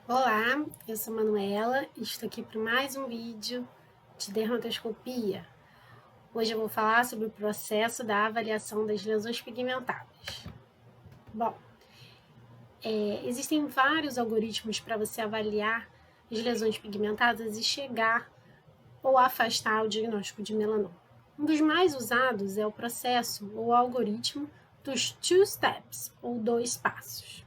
Olá, eu sou Manuela e estou aqui para mais um vídeo de dermatoscopia. Hoje eu vou falar sobre o processo da avaliação das lesões pigmentadas. Bom, existem vários algoritmos para você avaliar as lesões pigmentadas e chegar ou afastar o diagnóstico de melanoma. Um dos mais usados é o processo ou algoritmo dos two steps, ou 2 passos.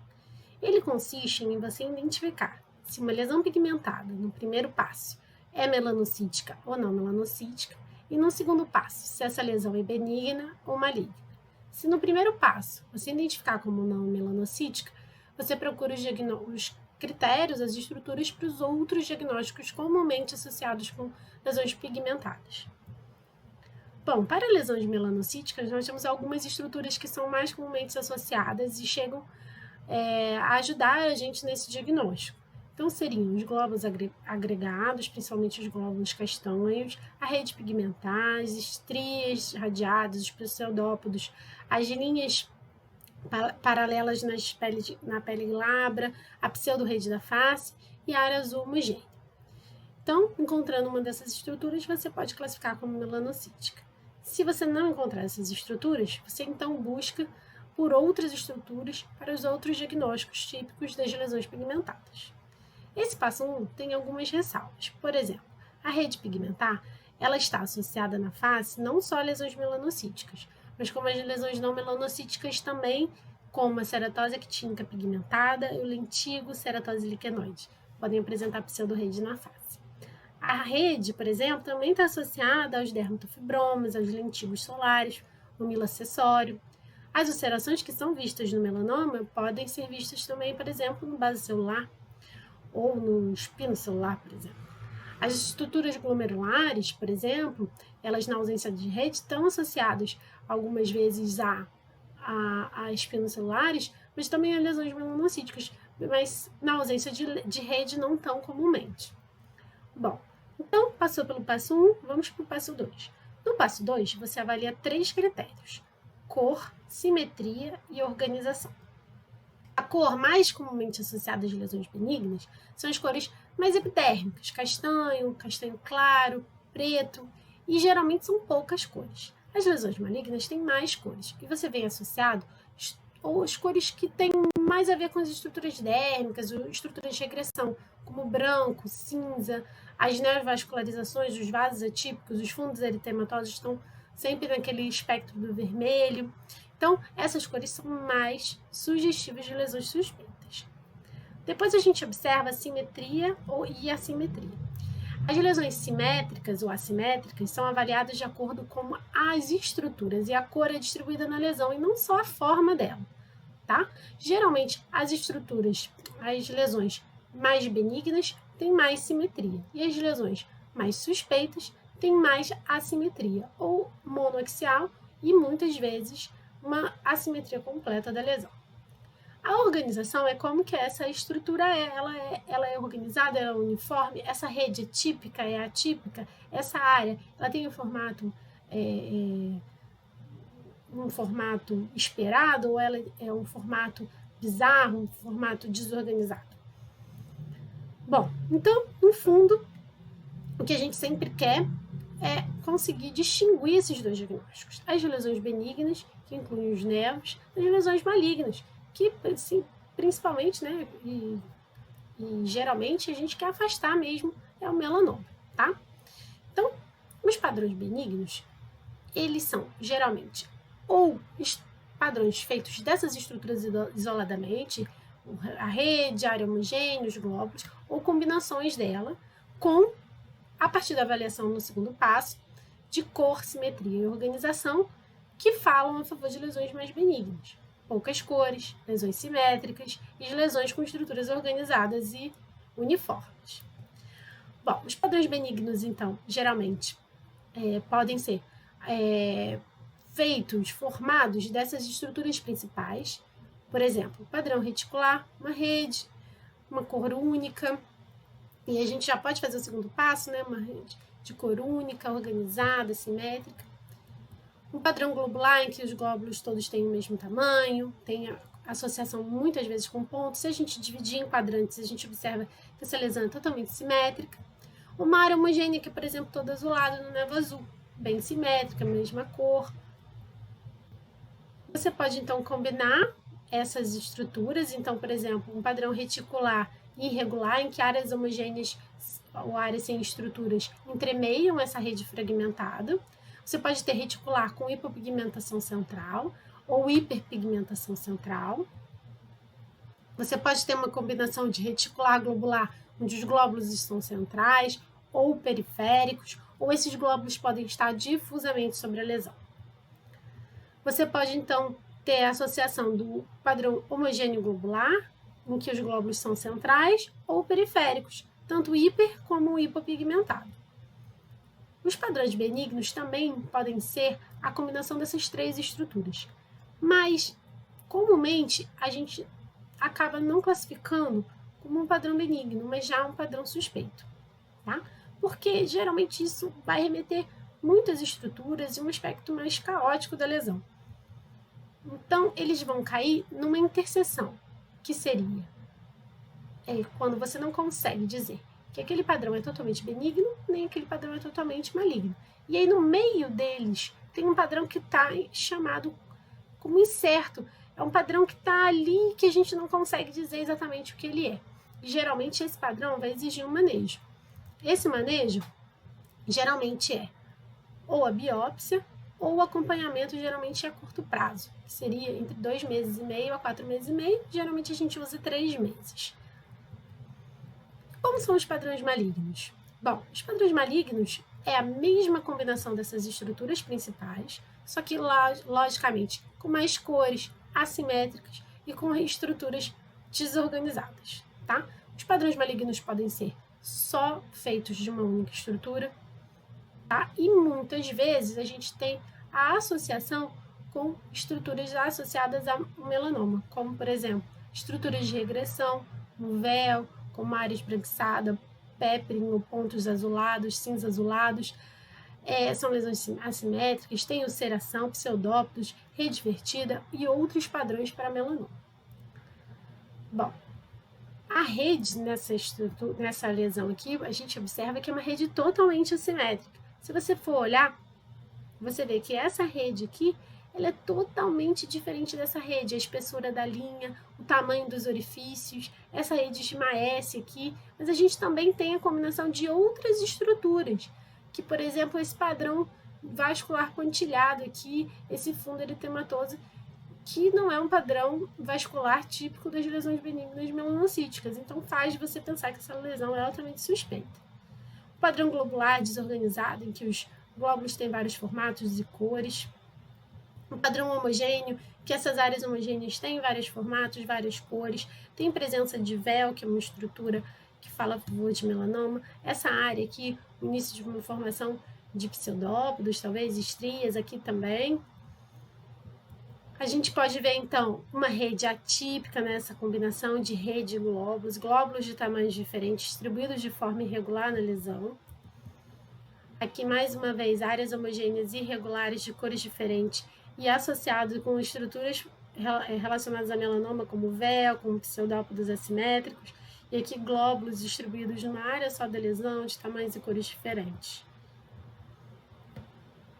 Ele consiste em você identificar se uma lesão pigmentada, no primeiro passo, é melanocítica ou não melanocítica, e no segundo passo, se essa lesão é benigna ou maligna. Se no primeiro passo você identificar como não melanocítica, você procura os critérios, as estruturas para os outros diagnósticos comumente associados com lesões pigmentadas. Bom, para lesões melanocíticas, nós temos algumas estruturas que são mais comumente associadas e chegam a ajudar a gente nesse diagnóstico. Então, seriam os glóbulos agregados, principalmente os glóbulos castanhos, a rede pigmentar, as estrias radiadas, os pseudópodos, as linhas paralelas na pele glabra, a pseudorrede da face e a área azul homogênea. Então, encontrando uma dessas estruturas, você pode classificar como melanocítica. Se você não encontrar essas estruturas, você então busca por outras estruturas para os outros diagnósticos típicos das lesões pigmentadas. Esse passo 1 tem algumas ressalvas. Por exemplo, a rede pigmentar ela está associada na face não só a lesões melanocíticas, mas como as lesões não melanocíticas também, como a ceratose actínica pigmentada e o lentigo ceratose liquenoide. Podem apresentar pseudorrede na face. A rede, por exemplo, também está associada aos dermatofibromas, aos lentigos solares, o milo acessório. As ulcerações que são vistas no melanoma podem ser vistas também, por exemplo, no base celular ou no espino celular, por exemplo. As estruturas glomerulares, por exemplo, elas na ausência de rede estão associadas algumas vezes a espinos celulares, mas também a lesões melanocíticas, mas na ausência de rede não tão comumente. Bom, então passou pelo passo 1, vamos para o passo 2. No passo 2, você avalia 3 critérios: cor, simetria e organização. A cor mais comumente associada às lesões benignas são as cores mais epidérmicas, castanho, castanho claro, preto, e geralmente são poucas cores. As lesões malignas têm mais cores, e você vem associado as cores que têm mais a ver com as estruturas dérmicas, ou estruturas de regressão, como branco, cinza, as neovascularizações, os vasos atípicos, os fundos eritematosos estão sempre naquele espectro do vermelho. Então, essas cores são mais sugestivas de lesões suspeitas. Depois a gente observa a simetria e assimetria. As lesões simétricas ou assimétricas são avaliadas de acordo com as estruturas e a cor é distribuída na lesão e não só a forma dela, tá? Geralmente, as lesões mais benignas têm mais simetria e as lesões mais suspeitas têm mais assimetria ou monoaxial e muitas vezes uma assimetria completa da lesão. A organização é como que essa estrutura ela é organizada, ela é uniforme, essa rede é típica, é atípica, essa área ela tem um formato esperado ou ela é um formato bizarro, um formato desorganizado. Bom, então, no fundo, o que a gente sempre quer é conseguir distinguir esses dois diagnósticos. As lesões benignas, que incluem os nervos, as lesões malignas, que assim, principalmente, né, e geralmente a gente quer afastar mesmo é o melanoma, tá? Então, os padrões benignos, eles são geralmente ou padrões feitos dessas estruturas isoladamente, a rede, a área homogênea, os glóbulos, ou combinações dela com, a partir da avaliação no segundo passo, de cor, simetria e organização, que falam a favor de lesões mais benignas. Poucas cores, lesões simétricas e lesões com estruturas organizadas e uniformes. Bom, os padrões benignos, então, geralmente podem ser formados dessas estruturas principais. Por exemplo, padrão reticular, uma rede, uma cor única. E a gente já pode fazer o segundo passo, né? Uma rede de cor única, organizada, simétrica. Um padrão globular em que os glóbulos todos têm o mesmo tamanho, tem associação muitas vezes com pontos. Se a gente dividir em quadrantes, a gente observa que essa lesão é totalmente simétrica. Uma área homogênea que, por exemplo, toda azulada no névoa azul, bem simétrica, mesma cor. Você pode, então, combinar essas estruturas. Então, por exemplo, um padrão reticular irregular, em que áreas homogêneas ou áreas sem estruturas entremeiam essa rede fragmentada. Você pode ter reticular com hipopigmentação central ou hiperpigmentação central. Você pode ter uma combinação de reticular globular, onde os glóbulos estão centrais ou periféricos, ou esses glóbulos podem estar difusamente sobre a lesão. Você pode, então, ter a associação do padrão homogêneo globular, em que os glóbulos são centrais ou periféricos, tanto hiper como hipopigmentado. Os padrões benignos também podem ser a combinação dessas três estruturas, mas, comumente, a gente acaba não classificando como um padrão benigno, mas já um padrão suspeito, tá? Porque, geralmente, isso vai remeter muitas estruturas e um aspecto mais caótico da lesão. Então, eles vão cair numa interseção, que seria quando você não consegue dizer que aquele padrão é totalmente benigno, nem aquele padrão é totalmente maligno. E aí, no meio deles, tem um padrão que está chamado como incerto. É um padrão que está ali, que a gente não consegue dizer exatamente o que ele é. E, geralmente, esse padrão vai exigir um manejo. Esse manejo, geralmente, é ou a biópsia, ou o acompanhamento geralmente é a curto prazo, que seria entre 2 meses e meio a 4 meses e meio, geralmente a gente usa 3 meses. Como são os padrões malignos? Bom, os padrões malignos é a mesma combinação dessas estruturas principais, só que, logicamente, com mais cores, assimétricas e com estruturas desorganizadas, tá? Os padrões malignos podem ser só feitos de uma única estrutura, tá? E muitas vezes a gente tem a associação com estruturas associadas ao melanoma, como, por exemplo, estruturas de regressão, um véu, como área esbranquiçada, péprin ou pontos azulados, cinza azulados. São lesões assimétricas, tem ulceração, pseudópodos, rede invertida e outros padrões para melanoma. Bom, a rede nessa lesão aqui, a gente observa que é uma rede totalmente assimétrica. Se você for olhar, você vê que essa rede aqui, ela é totalmente diferente dessa rede. A espessura da linha, o tamanho dos orifícios, essa rede esmaece aqui. Mas a gente também tem a combinação de outras estruturas, que, por exemplo, esse padrão vascular pontilhado aqui, esse fundo eritematoso, que não é um padrão vascular típico das lesões benignas melanocíticas. Então, faz você pensar que essa lesão é altamente suspeita. O padrão globular desorganizado, em que os glóbulos têm vários formatos e cores. O padrão homogêneo, que essas áreas homogêneas têm vários formatos, várias cores. Tem presença de véu, que é uma estrutura que fala a favor de melanoma. Essa área aqui, o início de uma formação de pseudópodos, talvez estrias aqui também. A gente pode ver, então, uma rede atípica nessa combinação de rede e glóbulos de tamanhos diferentes, distribuídos de forma irregular na lesão. Aqui, mais uma vez, áreas homogêneas irregulares de cores diferentes e associados com estruturas relacionadas a melanoma, como véu, como pseudópodos assimétricos, e aqui glóbulos distribuídos numa área só da lesão, de tamanhos e cores diferentes.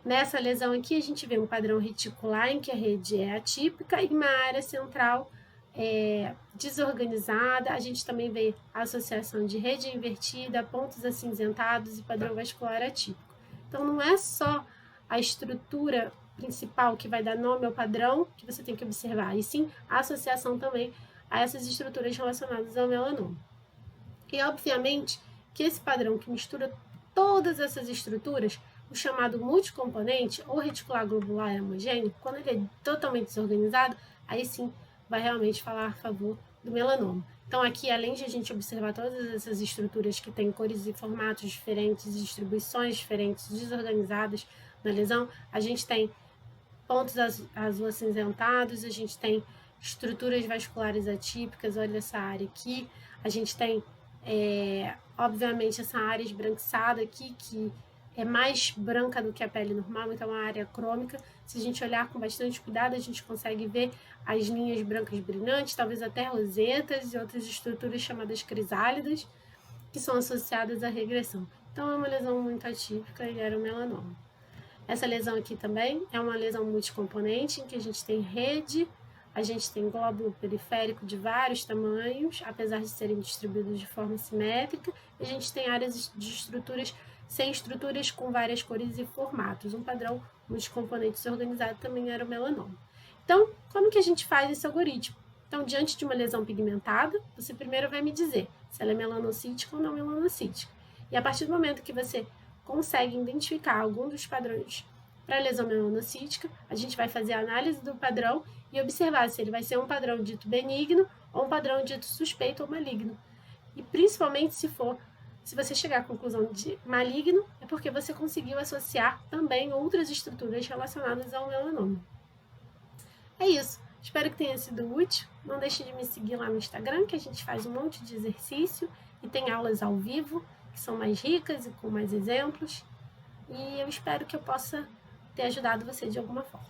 Nessa lesão aqui, a gente vê um padrão reticular em que a rede é atípica e uma área central desorganizada. A gente também vê a associação de rede invertida, pontos acinzentados e padrão vascular atípico. Então, não é só a estrutura principal que vai dar nome ao padrão que você tem que observar, e sim a associação também a essas estruturas relacionadas ao melanoma. E, obviamente, que esse padrão que mistura todas essas estruturas, o chamado multicomponente ou reticular globular homogêneo, quando ele é totalmente desorganizado, aí sim vai realmente falar a favor do melanoma. Então aqui, além de a gente observar todas essas estruturas que têm cores e formatos diferentes, distribuições diferentes, desorganizadas na lesão, a gente tem pontos azul acinzentados, a gente tem estruturas vasculares atípicas, olha essa área aqui, a gente tem, obviamente, essa área esbranquiçada aqui, que é mais branca do que a pele normal, então é uma área crômica. Se a gente olhar com bastante cuidado, a gente consegue ver as linhas brancas brilhantes, talvez até rosetas e outras estruturas chamadas crisálidas, que são associadas à regressão. Então, é uma lesão muito atípica e era o melanoma. Essa lesão aqui também é uma lesão multicomponente, em que a gente tem rede, a gente tem glóbulo periférico de vários tamanhos, apesar de serem distribuídos de forma simétrica, e a gente tem áreas de estruturas sem estruturas com várias cores e formatos. Um padrão multicomponente organizado também era o melanoma. Então, como que a gente faz esse algoritmo? Então, diante de uma lesão pigmentada, você primeiro vai me dizer se ela é melanocítica ou não melanocítica. E a partir do momento que você consegue identificar algum dos padrões para a lesão melanocítica, a gente vai fazer a análise do padrão e observar se ele vai ser um padrão dito benigno ou um padrão dito suspeito ou maligno. E principalmente se você chegar à conclusão de maligno, é porque você conseguiu associar também outras estruturas relacionadas ao melanoma. É isso. Espero que tenha sido útil. Não deixe de me seguir lá no Instagram, que a gente faz um monte de exercício e tem aulas ao vivo, que são mais ricas e com mais exemplos. E eu espero que eu possa ter ajudado você de alguma forma.